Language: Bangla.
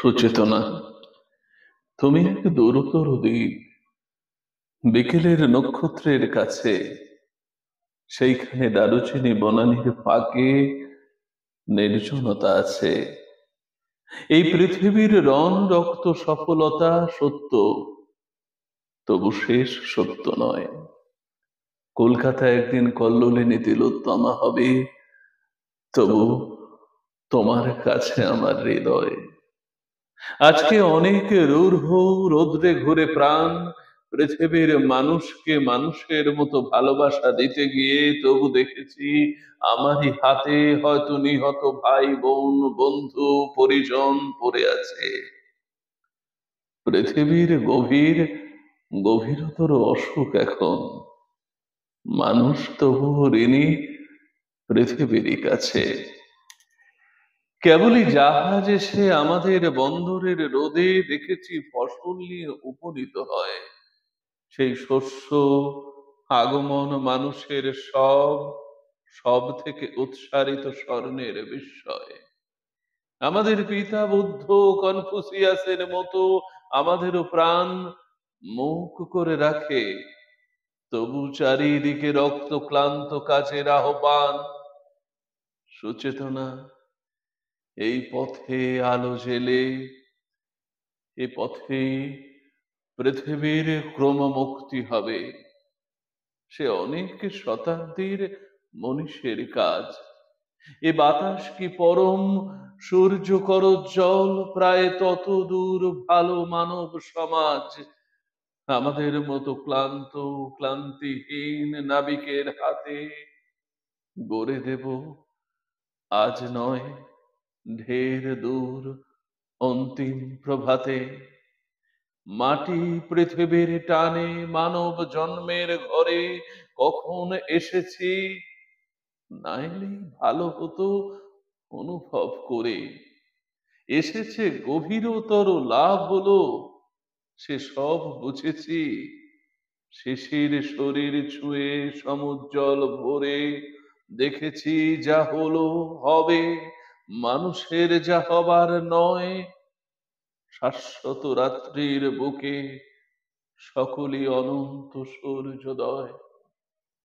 সুচেতনা, তুমি এক দূরতর দ্বীপ, বিকেলের নক্ষত্রের কাছে। সেইখানে দারুচিনি বনানীর ফাঁকে নির্জনতা আছে। এই পৃথিবীর রণ রক্ত সফলতা সত্য, তবু শেষ সত্য নয়। কলকাতা একদিন কল্লোলিনী তিলোত্তমা হবে, তবু তোমার কাছে আমার হৃদয়। আজকে অনেক রূঢ় রৌদ্রে ঘুরে প্রাণ, পৃথিবীর মানুষকে মানুষের মতো ভালোবাসা দিতে গিয়ে তবু দেখেছি আমারই হাতে হয়তো নিহত ভাই বোন বন্ধু পরিজন পড়ে আছে। পৃথিবীর গভীর গভীরতর অসুখ এখন, মানুষ তবু ঋণী পৃথিবীরই কাছে। কেবলই জাহাজ এসে আমাদের বন্দরের রোদে দেখেছি ফসল নিয়ে উপনীত হয়। সেই শস্য আগমন মানুষের সব সব থেকে উৎসারিত স্বর্ণের বিস্ময়। আমাদের পিতা বুদ্ধ কনফুসিয়াসের মতো আমাদেরও প্রাণ মুখ করে রাখে, তবু চারিদিকে রক্ত ক্লান্ত কাজের আহ্বান। সুচেতনা, এই পথে আলো জেলে, এ পথে পৃথিবীর ক্রমমুক্তি হবে। সে অনেক শতাব্দীর মনীষের কাজ। এ বাতাস কি পরম, সূর্য করোজ্জ্বল, প্রায় তত দূর ভালো মানব সমাজ আমাদের মতো ক্লান্ত ক্লান্তিহীন নাবিকের হাতে গড়ে দেব আজ নয়, ঢের দূর অন্তিম প্রভাতে। মাটি পৃথিবীর টানে মানব জন্মের ঘরে কখন এসেছি, নাইলে ভালো হতো অনুভব করে। এসেছে গভীরতর লাভ হলো, সে সব বুঝেছি। শিশির শরীর ছুঁয়ে সমুজ্জ্বল ভোরে দেখেছি যা হলো হবে, মানুষের যা হবার নয়। শাশ্বত রাত্রির বুকে সকলই অনন্ত সূর্যোদয়।